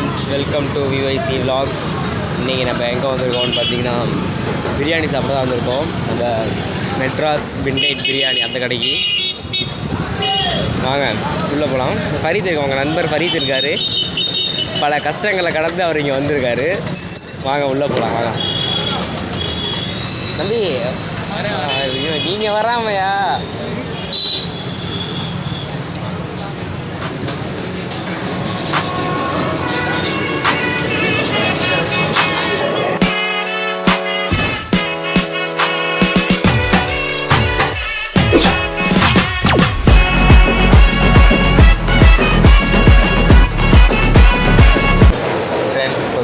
Friends, welcome to VYC vlogs. இன்றைக்கி நம்ம எங்கே வந்திருக்கோம்னு பார்த்தீங்கன்னா பிரியாணி சாப்பிட தான் வந்திருக்கோம். நம்ம மெட்ராஸ் மிட்நைட் பிரியாணி அந்த கடைக்கு வாங்க உள்ளே போகலாம். ஃபரீத் இருக்கு, அவங்க நண்பர் ஃபரீத் இருக்கார். பல கஷ்டங்களை கடந்து அவர் இங்கே வந்திருக்காரு. வாங்க உள்ளே போகலாம். வாங்க தம்பி, நீங்கள் வராமையா?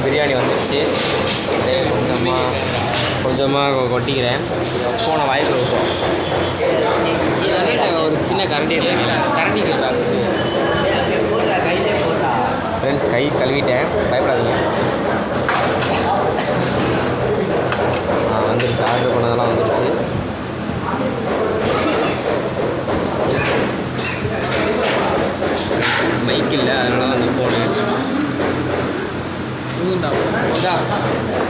பிரியாணி வந்துடுச்சு. கொஞ்சமாக கொட்டிக்கிறேன். போன வாய்ப்பு இருக்கும். இதே ஒரு சின்ன கரண்டி கரண்டி ஃப்ரெண்ட்ஸ், கை கழுவிட்டேன், பயப்படாதீங்க. வந்துடுச்சு, ஆர்டர் பண்ணதெல்லாம் வந்துடுச்சு. மைக் இல்லை, அதனால வந்து போனேன். இதா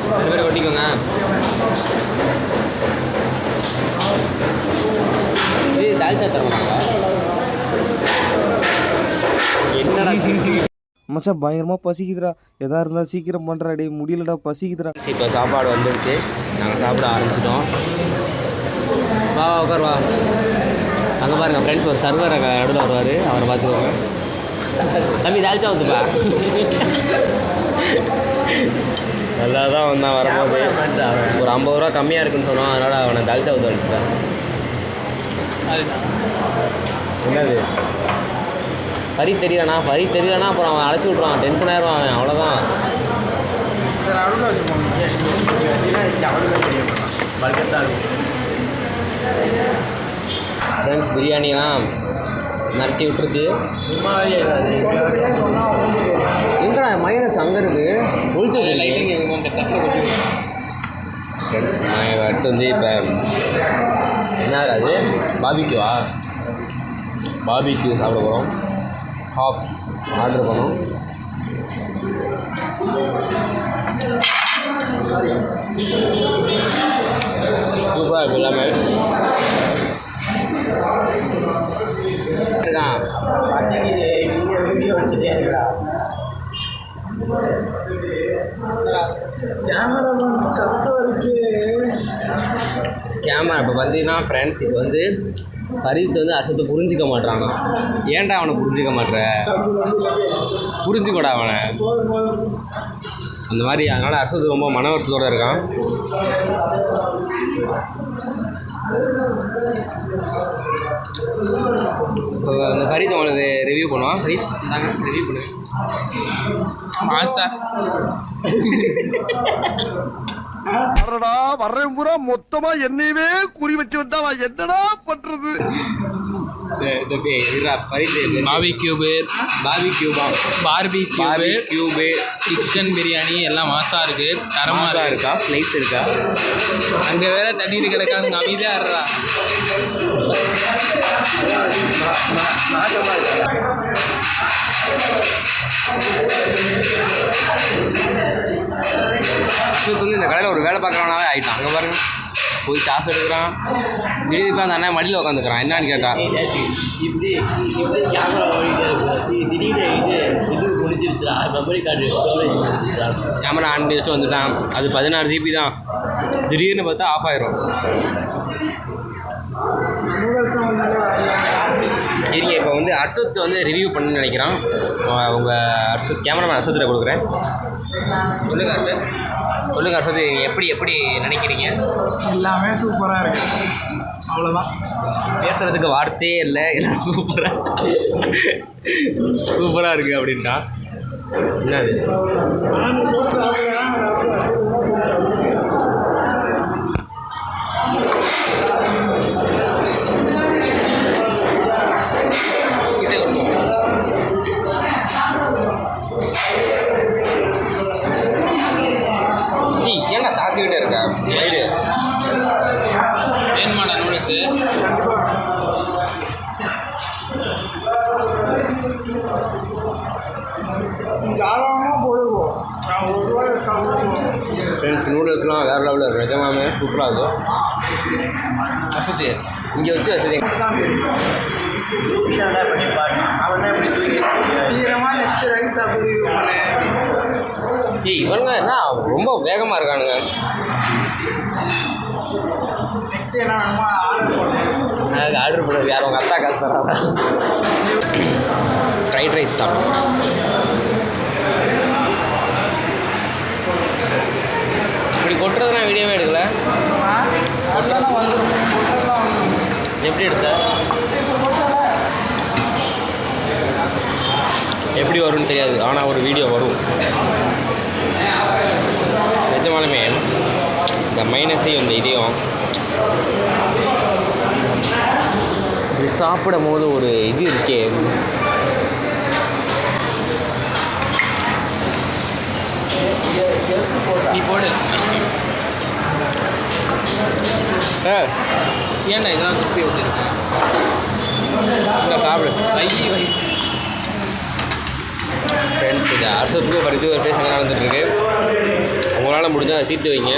2 பேரை ஒட்டிக்கோங்க. இது தால்ச்சா தரமாங்க. என்னடா மச்சான், பயங்கரமாக பசிக்குதுடா. எதா இருந்தால் சீக்கிரம் பண்ணுறா. டே முடியலடா, பசிக்குதுடா. இப்போ சாப்பாடு வந்துடுச்சு, நாங்கள் சாப்பிட ஆரம்பிச்சிட்டோம். வா உட்கார் வா. அங்கே பாருங்கள் ஃப்ரெண்ட்ஸ், ஒரு சர்வர் அங்கே நடுவில் வருவார், அவரை பார்த்துக்கோங்க. தம்பி தால்ச்சா ஊற்றுப்பா. நல்லா தான் வந்தான். வரும்போது ஒரு 50 ரூபா கம்மியாக இருக்குன்னு சொன்னான், அதனால் அவனை தால்ச்சா ஊற்ற வச்சுட்டான். என்னது ஃபரீத் தெரியலண்ணா, ஃபரீத் தெரியலண்ணா அப்புறம் அவன் அழைச்சி விட்ருவான், டென்ஷன் ஆயிடுவான் அவன். அவ்வளோதான். ஃப்ரெண்ட்ஸ், பிரியாணிலாம் நரட்டி விட்டுருச்சு. எங்கடா மைனஸ் அங்கே இருக்குது ஒழிச்சு ஃப்ரெண்ட்ஸ். நான் அடுத்து வந்து இப்போ என்ன அது பாபிக்யூவா, பாபிக்யூ சாப்பிட போகிறோம். ஹாஃப் ஆர்டர் பண்ணோம். சூப்பராக இருக்குது எல்லாமே. கேமரா இப்போ பார்த்தீங்கன்னா ஃப்ரெண்ட்ஸ், இப்போ வந்து ஃபரீத் வந்து அர்ஷத்தை புரிஞ்சிக்க மாட்டான். ஏன்டா அவனை புரிஞ்சிக்க மாட்டேற? புரிஞ்சுக்கூடா அவனை அந்த மாதிரி. அதனால் அர்ஷத்து ரொம்ப மன வருத்தத்தோடு இருக்கான். இப்போ அந்த ஃபரீத் உங்களுக்கு ரிவ்யூ பண்ணுவான். ஃபரீத் நாங்கள் ரிவ்யூ பண்ணுவேன். அடடா, வர்றேன் பூரா மொத்தமா என்னையவே குறி வச்சு வந்தா நான் என்னடா பண்றது? பார்பிக்யூபு சிக்கன் பிரியாணி எல்லாம் மாசா இருக்கு, தரமாக இருக்கா, ஸ்லைஸ் இருக்கா. அங்கே வேற தண்ணீர் கிடக்காங்க, அமைதியாக இருறா. வந்து இந்த கடையில் ஒரு வேலை பார்க்குறவனாவே ஆகிட்டான். அங்கே பாருங்க, போய் சாஸ் எடுக்கிறான். திடீர்னு அந்த அண்ணன் மடியில் உட்காந்துக்கிறான். என்னான்னு கேட்டான். இப்படி கேமரா திடீர்னு இது முடிஞ்சிருச்சுடா, மெமரி கார்டு கேமரா ஆன் பண்ணி வச்சுட்டு வந்துட்டான். அது 16 GB தான். திடீர்னு பார்த்தா ஆஃப் ஆயிரும். சரிங்க, இப்போ வந்து அர்ஷத் வந்து ரிவ்யூ பண்ணணும்னு நினைக்கிறான். உங்கள் அர்ஷத் கேமராமேன் அர்ஷத்தில் கொடுக்குறேன். சொல்லுங்கள் அர்ஷத், சொல்லுங்கள் அர்ஷத், எப்படி எப்படி நினைக்கிறீங்க? எல்லாமே சூப்பராக இருக்குது, அவ்வளோதான். பேசுகிறதுக்கு வார்த்தையே இல்லை, எல்லாம் சூப்பராக இருக்குது அப்படின்ட்டா. என்னது ஏன்னா சாச்சிக்கிட்டே இருக்கா வயிறு? வேணுமாடா நூடுல்ஸு? தாராளமாக போடு. ஃப்ரெண்ட்ஸ் நூடுல்ஸ்லாம் வேறு லெவலில் இருக்கும், நிஜமாமே சூப்பராக இருக்கும். வசதி இங்கே வச்சு வசதி அவன் தான் இப்படி தூக்கி சீக்கிரமாக நெக்ஸ்ட் ரைஸ் சாப்பிடுவோம். இவங்க என்ன ரொம்ப வேகமாக இருக்கானுங்க. நெக்ஸ்ட் என்ன வேணுமோ ஆர்டர் போட்டேன். எனக்கு ஆர்டர் பண்ணுறது யார் உங்கள் அத்தா காசு தராங்க. ஃப்ரைட் ரைஸ் சாப்பிடும். இப்படி கொட்டுறதுனா வீடியோவே எடுக்கல. அதெல்லாம் வந்துடும், கொட்டதெல்லாம் வந்துடும். எப்படி எடுத்த? எப்படி வரும்னு தெரியாது, ஆனால் ஒரு வீடியோ வரும் நிஜமாலுமே. இந்த மைனஸையும் இந்த இதையும் இது சாப்பிடும் போது ஒரு இது இருக்கே, நீ போடு. ஏன்டா இதெல்லாம் துப்பி விட்டுருக்கேன்? சாப்பிடு. வை ஃப்ரெண்ட்ஸ், இது அரசுக்கு பறித்து ஒரு பேச நடந்துட்டுருக்கு. உங்களால் முடிஞ்சால் அதை தீர்த்து வைங்க.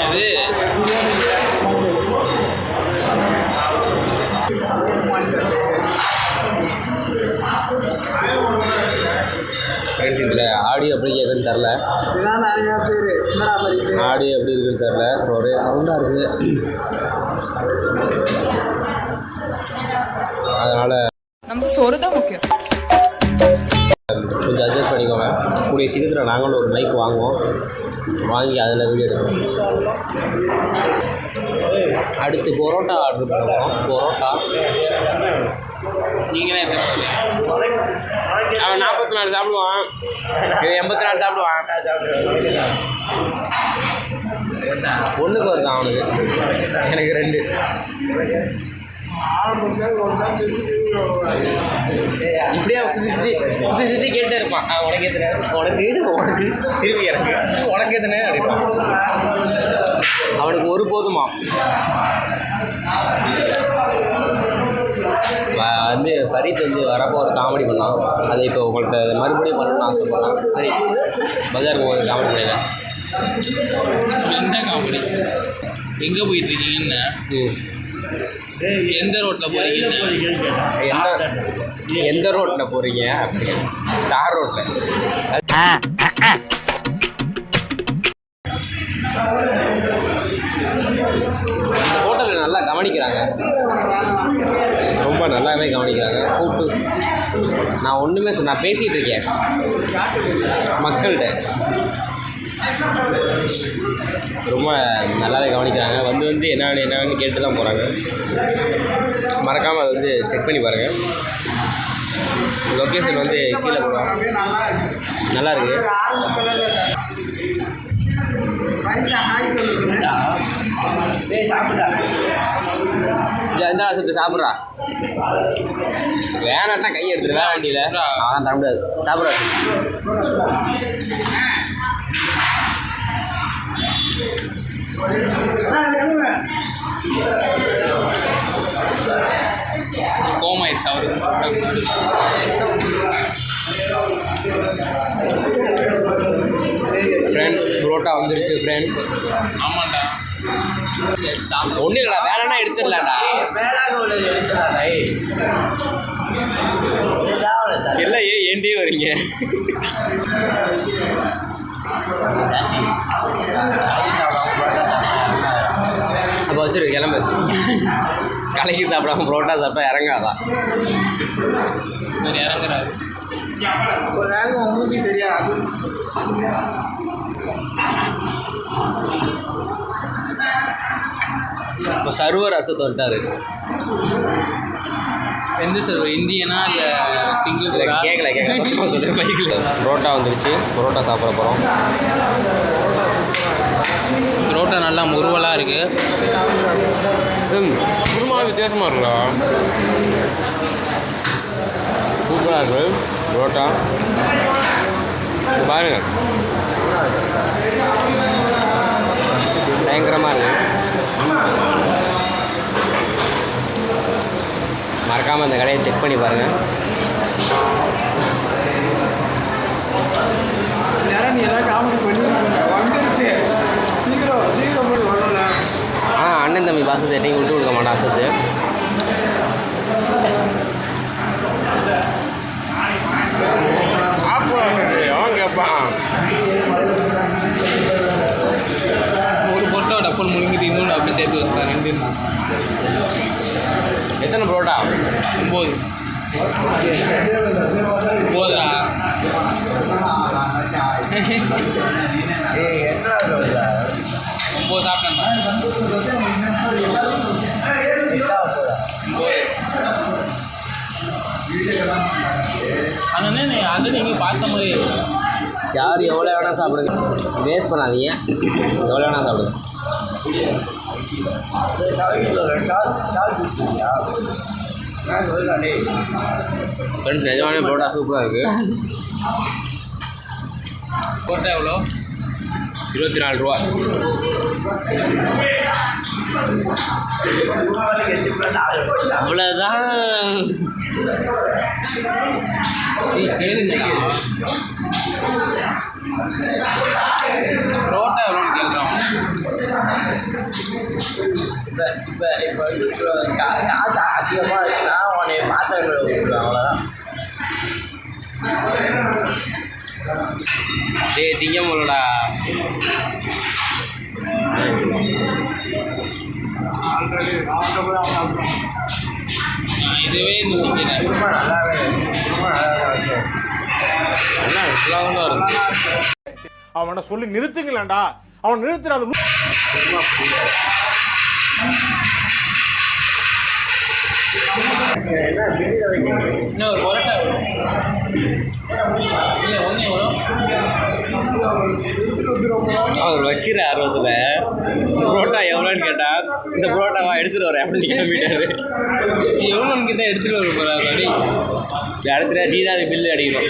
அது ஃப்ரெண்ட்ஸ், இதில் ஆடியோ எப்படி கேட்குன்னு தெரில. இதுதான் நிறையா பேர் என்னடா படிக்கு ஆடியோ எப்படி இருக்குன்னு தெரில, ஒரே சவுண்டாக இருக்குது. அதனால் நமக்கு சோறு தான் முக்கியம். கொஞ்சம் அட்ஜஸ்ட் பண்ணிக்கோங்க. கூடிய சீக்கிரத்தில் நாங்களும் ஒரு மைக் வாங்குவோம், வாங்கி அதில் வீடியோ எடுக்கணும். அடுத்து பரோட்டா ஆர்டர் பண்ணுவோம். பரோட்டா நீங்களே எடுத்து அவன் 44 சாப்பிடுவான், 84 சாப்பிடுவான். ஒன்றுக்கு வருதான் அவனுக்கு, எனக்கு 2. இப்படியே சுற்றி கேட்டே இருப்பான். உனக்கு எத்தனை, உனக்கு திரும்பி எனக்கு உனக்கு எத்தனை அப்படின்பான். அவனுக்கு ஒரு போதுமா. வந்து ஃபரீத் வந்து வரப்போ ஒரு காமெடி பண்ணான். அதை இப்போ உங்கள்கிட்ட மறுபடியும் பண்ணணும்னு ஆசைப்பட்றான். சரி, பஜாருக்கு ஒரு காமெடி பண்ணல. எந்த காமெடி? எங்கே போயிட்டுருக்கீங்கன்னு? எந்த ரோட்டில் போகிறீங்க? எந்த ரோட்டில் போகிறீங்க அப்படி? தார் ரோட்டில். இந்த ஹோட்டலில் நல்லா கவனிக்கிறாங்க, ரொம்ப நல்லாவே கவனிக்கிறாங்க. கூப்பிட்டு நான் ஒன்றுமே நான் பேசிகிட்டு இருக்கேன் மக்கள்கிட்ட, ரொம்ப நல்லாவே கவனிக்கிறாங்க. வந்து என்னன்னு கேட்டு தான் போகிறாங்க. மறக்காமல் அதை வந்து செக் பண்ணி பாருங்கள். லொக்கேஷன் வந்து கீழே போடுவாங்க. நல்லா இருக்குது. இந்த சுற்று சாப்பிட்றா. வேணாட்டா கை எடுத்துரு, வேற வண்டியில் அவன் தர முடியாது. சாப்பிட்றா. கோமாயிடுச்சு அவருக்கு. ஃப்ரெண்ட்ஸ், புரோட்டா வந்துருச்சு ஃப்ரெண்ட்ஸ். ஆமாண்டா, ஒன்றும் இல்லைடா, வேலைன்னா எடுத்துடலாம்டா. இல்லை ஏன்டே வரீங்க? அப்போ வச்சிரு, கிளம்பு. கலைக்கு சாப்பிடாம புரோட்டா சாப்பிட்டா இறங்காதான். இறங்குறாரு. ஒரு வேகம் மூஞ்சி தெரியாது. இப்போ சர்வர் அசத்து வந்துட்டாரு. எந்த சர்வர்? இந்தியனா இல்லை சிங்கிள்? கேட்கல சொல்லு பைக்கில். புரோட்டா வந்துருச்சு, புரோட்டா சாப்பிட போகிறோம். புரோட்டா நல்லா முருவலாக இருக்குது. குருமா வித்தியாசமாக இருக்குல்ல, சூப்பராக இருக்குது புரோட்டா. பாருங்க, பயங்கரமாக இருக்குது. மறக்காமல் அந்த கடையை செக் பண்ணி பாருங்கள். அசத்து என்னைக்கு விட்டு கொடுக்க மாட்டான் அசத்து. அவன் கேட்பான் ஒரு பொரோட்டா டப்பல் முழுங்கிட்டு இன்னொன்று அப்படி சேர்த்து வச்சுதான் 2. எத்தனை புரோட்டா? 9. போதுடா. ஏய் எத்தனை சொல்லுங்க 9 சாப்பிட்டேன். ஆனால் ஆல்ரெடி நீங்கள் பார்த்த மாதிரி யார் எவ்வளோ வேணால் சாப்பிடுங்க, வேஸ்ட் பண்ணாதீங்க. எவ்வளோ வேணால் சாப்பிடுங்க. ஃப்ரெண்ட்ஸ் நிஜமானே புரோட்டா சூப்பராக இருக்குது. போட்டா எவ்வளோ? 24 ரூபா. அவ்வளோதான். கேளுங்கண்ணா, புரோட்டா எவ்வளோன்னு கேட்குறோம். இப்போ காசு அதிகமாக இருந்துச்சுன்னா உன்னை பாத்திரங்களை விட்டுருவேன், அவ்வளோதான். டேய் திங்க முடியலடா. இதுவே நினைக்கிறேன். என்ன ஃபுல்லாக தான் இருக்கு. அவனை சொல்லி நிறுத்துங்களேன்டா, அவன் நிறுத்துறாது. இன்னும் ஒரு பொரோட்டா எவ்வளோ? இல்லை ஒன்று எவ்வளோ? அவர் வைக்கிற ஆர்வத்தில் புரோட்டா எவ்வளோன்னு கேட்டால் இந்த புரோட்டாவா எடுத்துகிட்டு வரேன் அப்படின்னு கிளம்பிட்டாரு. எவ்வளோன்னு கிட்ட எடுத்துகிட்டு வர போகிறாரு அடி. அடுத்த நீ தான் அது பில்லு அடிக்கணும்.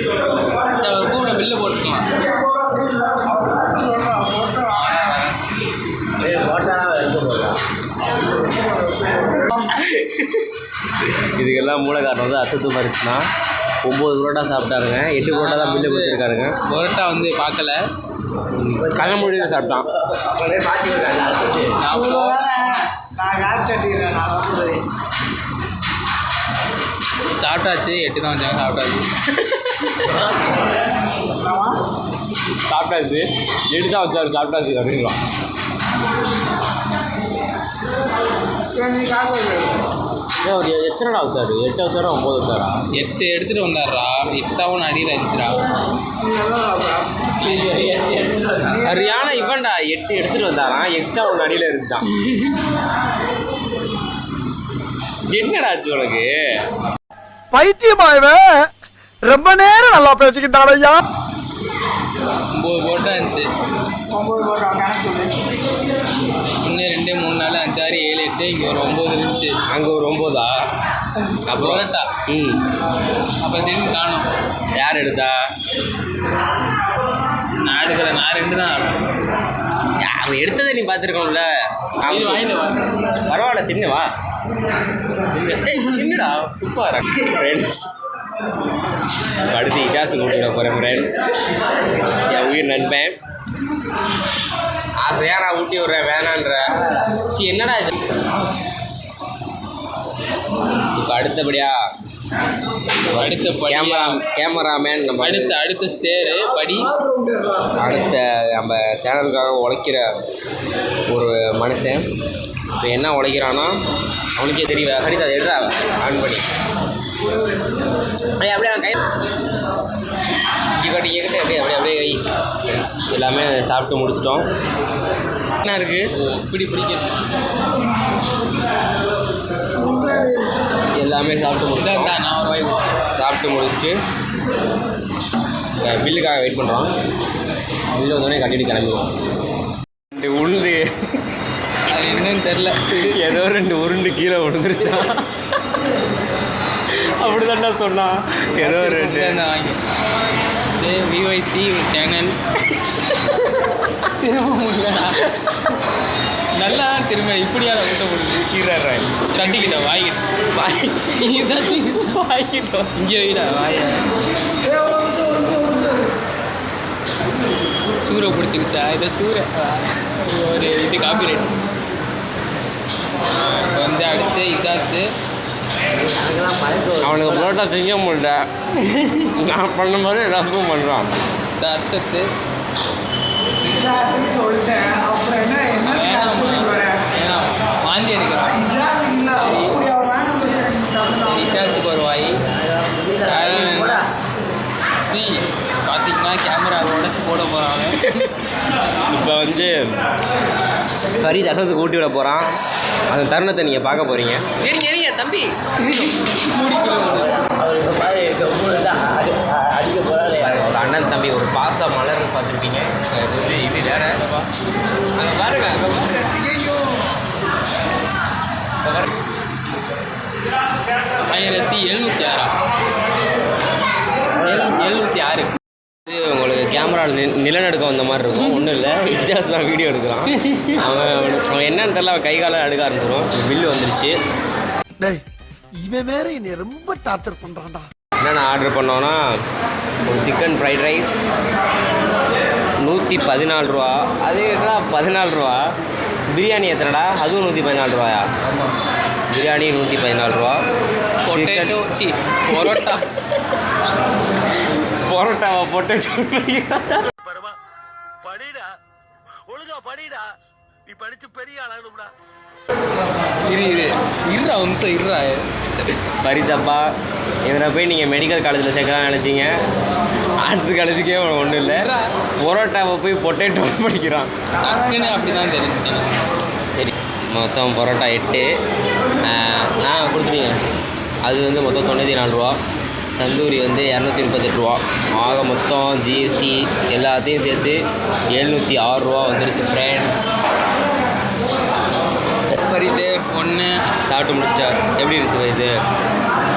சார் அவர் கூட பில்லு போட்டுக்கலாம். இதுக்கெல்லாம் மூல காரணம் வந்து அசத்து மறுச்சுனா 9 புரோட்டா சாப்பிட்டாருங்க. 8 புரோட்டா தான் பில்லு கொடுத்துருக்காருங்க. பொரோட்டா வந்து பார்க்கல, கண்ணமொழியில் சாப்பிட்டான். நான் காசு கட்டிக்கிறேன். நான் வந்து சாப்பிட்டாச்சு. 8 தான் வச்சாங்க. சாப்பிட்டாச்சு 8 தான் வச்சாரு. சாப்பிட்டாச்சு அப்படிங்களா? நீ காசு அவர் எத்தனை நாள் வச்சாரு? 8 வச்சாரா 9 வச்சாரா? 8 எடுத்துகிட்டு வந்தார்றா. எக்ஸ்ட்ராவும் அடியில் இருந்துச்சுடா. சரியான இவன்டா. 8 எடுத்துகிட்டு வந்தாரான், எக்ஸ்ட்ரா ஒன்று அடியில் இருந்துட்டான். என்னடா ஆச்சு உனக்கு? பைத்தியமாயவன் ரொம்ப நேரம் நல்லா பேசிக்கிட்டான் ஐயா. 9 போட்டா இருந்துச்சு. 9 போட்டா கணக்கு சொல்லு. 1 2 3 4 5 6 7 8 இங்கே ஒரு 9 இருந்துச்சு. அங்கே ஒரு 9ஆ? அப்புறம் பொரோட்டா. அப்போ திடீர்னு காணும். யார் எடுத்தா? நான் எடுக்கிறேன். நான் 2 தான். அவன் எடுத்ததை நீ பார்த்துருக்கோம்ல. இது வாங்கிட்டு வா. பரவாயில்ல தின்னு வா. தின்னுடா துப்பார. ஃப்ரெண்ட்ஸ் அடுத்து இஜாசு கூட்டிட போகிறேன். ஃப்ரெண்ட்ஸ் என் உயிர் நண்பேன். ஆசையாக நான் ஊட்டி விட்றேன் வேணான்ற. சரி என்னடா இது? இப்போ அடுத்தபடியா கேமராமேன் நம்ம அடுத்த ஸ்டேரு படி. அடுத்த நம்ம சேனலுக்காக உழைக்கிற ஒரு மனுஷன். இப்போ என்ன உழைக்கிறான்னா அவனுக்கே தெரியல. ஹரிதா எடுறா ஆன் பண்ணி அப்படியே கை இங்கே கட்டி அப்படியே கை. எல்லாமே சாப்பிட்டு முடிச்சிட்டோம். என்ன இருக்குது பிடிக்கணும். எல்லாமே சாப்பிட்டு முடிச்சிட்டோம். நான் ஒரு வாய் சாப்பிட்டு முடிச்சுட்டு பில்லுக்காக வெயிட் பண்ணுறோம். பில்லு வந்தோடனே கட்டிட்டு கிளம்பிடுவோம். 2 உருண்டு அது என்னன்னு தெரில. ஏதோ 2 உருண்டு கீழே விழுந்துருச்சான். அப்படிதான்டா சொன்னான். ஏதோ 2 வாங்கி விஒய்சி சேனல் திரும்ப முடியலடா. நல்லா திரும்ப இப்படியா விட்ட முடியுது. தட்டிக்கிட்ட வாங்கிட்டோம். இங்கே வீடா வாய சூரை பிடிச்சிருச்சா? இதை சூரை ஒரு இது காப்பி ரைட். இப்போ வந்து அடுத்து இஜாஸு. அவனுக்கு புரோட்டா செய்ய முடியல, நான் பண்ண மாதிரி எல்லாத்துக்கும் பண்ணுறான். இது அர்ஷத்து. சொல்லிட்டேன் அப்புறம் என்ன வேணாம் வாந்தி எடுக்கிறான். இஜாஸுக்கு ஒரு வாய். சி பார்த்தீங்கன்னா கேமரா உடச்சி போட போகிறாங்க. இப்போ வந்து ஃபரீத் அசத்துக்கு ஊட்டி விட போகிறான். அந்த தருணத்தை நீங்கள் பார்க்க போகிறீங்க. எரிங்க தம்பி. அவர் இப்போ பாரு அடிக்க போகிறாரு. ஒரு அண்ணன் தம்பி ஒரு பாச மலர் பார்த்துருப்பீங்க. இது வந்து இது வேற அங்கே பாருங்க, அங்கே பாருங்க. ஐயோ 1706. இது உங்களுக்கு கேமரா நிலநடுக்கம் வந்த மாதிரி இருக்கும். ஒன்றும் இல்லை, இஜாஸ் தான் வீடியோ எடுக்கிறான். அவன் என்னன்னு தெரியல, அவன் கை காலம் எடுக்க ஆரம்பிச்சிடும். பில்லு வந்துருச்சு. டேய் இவன் வேற என்னை ரொம்ப டார்ச்சர் பண்றான்டா. என்னென்ன ஆர்டர் பண்ணோன்னா ஒரு சிக்கன் ஃப்ரைட் ரைஸ் 114 ரூபா. அது என்னடா 14 ரூபா? பிரியாணி எத்தனைடா? அதுவும் 114 ரூபாயா? பிரியாணி 114 ரூபா. பொட்டேட்டோ பரோட்டா. பரோட்டாவா? பொட்டேட்டோ படிடா ஒழுங்கா படிடா, நீ படிச்சு பெரிய ஆளாகணும்டா. இருறா வம்சம் இருறா. பரிதப்பா இவரை போய் நீங்கள் மெடிக்கல் காலேஜில் சேர்க்கலாம் நினச்சிங்க. ஆர்ட்ஸ் காலேஜுக்கே ஒன்றும் இல்லை. பரோட்டாவை போய் பொட்டேட்டோ படிக்கிறான். டக்குன்னு அப்படி தான் தெரிஞ்சு. சரி, மொத்தம் பரோட்டா 8 கொடுத்துட்டீங்க. அது வந்து மொத்தம் 94 ரூபா. தந்தூரி வந்து 238 ரூபா. ஆக மொத்தம் ஜிஎஸ்டி எல்லாத்தையும் சேர்த்து 706 ரூபா வந்துருச்சு ஃப்ரெண்ட்ஸ். ஃபரீத் ஒன்று சாப்பிட்டு முடிச்சிட்டா? எப்படி இருந்துச்சு இது?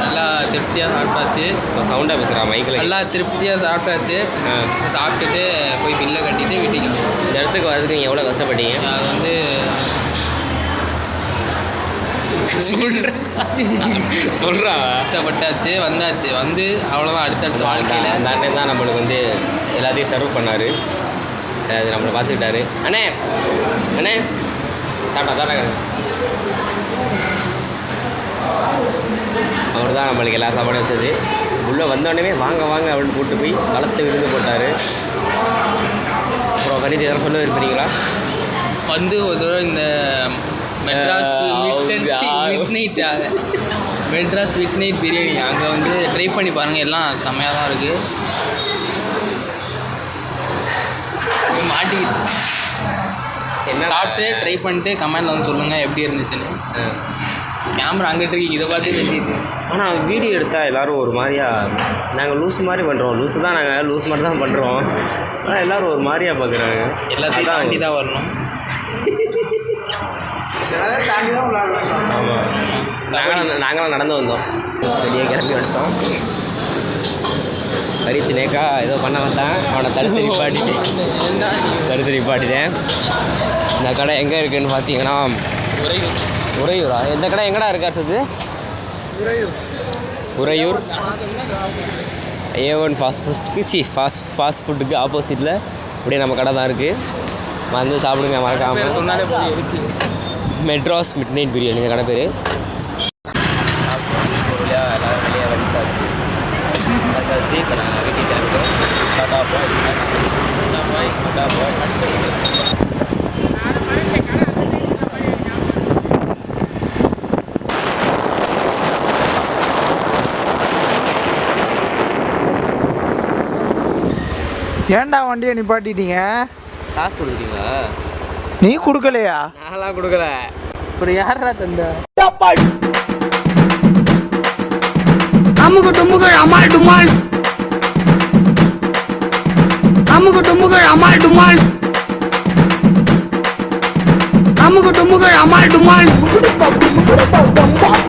நல்லா திருப்தியாக சாப்பிட்டாச்சு. சவுண்டாக பேசுகிறா மைக்கில். நல்லா திருப்தியாக சாப்பிட்டாச்சு. சாப்பிட்டுட்டு போய் பில்லை கட்டிட்டு வீட்டுக்கு. இந்த இடத்துக்கு வரதுக்கு நீங்கள் எவ்வளோ கஷ்டப்பட்டீங்க? அது வந்து சொல்கிறா. கஷ்டப்பட்டாச்சு, வந்தாச்சு. வந்து அவ்வளோதான். அடுத்தடுத்த வாழ்க்கையில் அந்த அண்ணன் தான் நம்மளுக்கு வந்து எல்லாத்தையும் சர்வ் பண்ணார். அது நம்மளை பார்த்துக்கிட்டாரு. அண்ணே அண்ணே தாட்டா அவர் தான் நம்மளுக்கு எல்லா சாப்பாடும் வச்சது. உள்ளே வந்தோடனே வாங்க வாங்க அப்படின்னு கூப்பிட்டு போய் களத்தை விருந்து போட்டார். அப்புறம் கணிதம் எதனா சொல்ல விரும்புறீங்களா? வந்து ஒரு தடவை இந்த மெட்ராஸ் மிட் நைட் பிரியாணி அங்கே வந்து ட்ரை பண்ணி பாருங்கள். எல்லாம் செம்மையாக தான் இருக்குது. மாட்டிக்கிச்சு. என்ன சாப்பிட்டு ட்ரை பண்ணிட்டு கமெண்டில் வந்து சொல்லுங்கள் எப்படி இருந்துச்சுன்னு. கேமரா அங்கிட்டு இருக்கு, இதை பார்த்து பேசிட்டு. ஆனால் வீடியோ எடுத்தால் எல்லோரும் ஒரு மாதிரியா நாங்கள் லூஸ் மாதிரி பண்ணுறோம். லூஸு தான், நாங்கள் லூஸ் மாதிரி தான் பண்ணுறோம். ஆனால் எல்லோரும் ஒரு மாதிரியா பார்க்குறாங்க. எல்லாத்தையும் தாண்டி தான் வரணும். ஆமாம், நாங்களாம் நடந்து வந்தோம். சரியாக கிளம்பி வந்துட்டோம். கரித்து நேக்கா ஏதோ பண்ண வந்தான். அவனை தடுத்து நிப்பாட்டிட்டேன். இந்த கடை எங்கே இருக்குதுன்னு பார்த்தீங்கன்னா உறையூரா? இந்த கடை எங்கடா இருக்கா சது? உறையூர் A1 ஃபாஸ்ட் ஃபுட்டுக்கு ஆப்போசிட்டில் அப்படியே நம்ம கடை தான் இருக்குது. வந்து சாப்பிடுங்க மறக்காமல். சொன்னாலே போய் இருக்கு. மெட்ராஸ் மிட் நைட் பிரியாணி இந்த கடை பேர். ஒரு வழியாக எல்லோரும் வெளியே வந்துட்டாச்சு. அதுக்கு இப்போ நாங்கள் வீட்டுக்கு கிளம்பிட்டோம். டாடா பாய். ஏன்டா வண்டியை நிப்பாட்டிட்டீங்க? காசு கொடுக்குறீங்களா? நீ கொடுக்கலையா? நான்லாம் கொடுக்கல. அப்புறம் யாரா தந்தா? அமுக்கு டுமுக்கு அமால் டுமால், அமுக்கு டுமுக்கு அமால் டுமால், அமுக்கு டுமுக்கு அமால் டுமால்.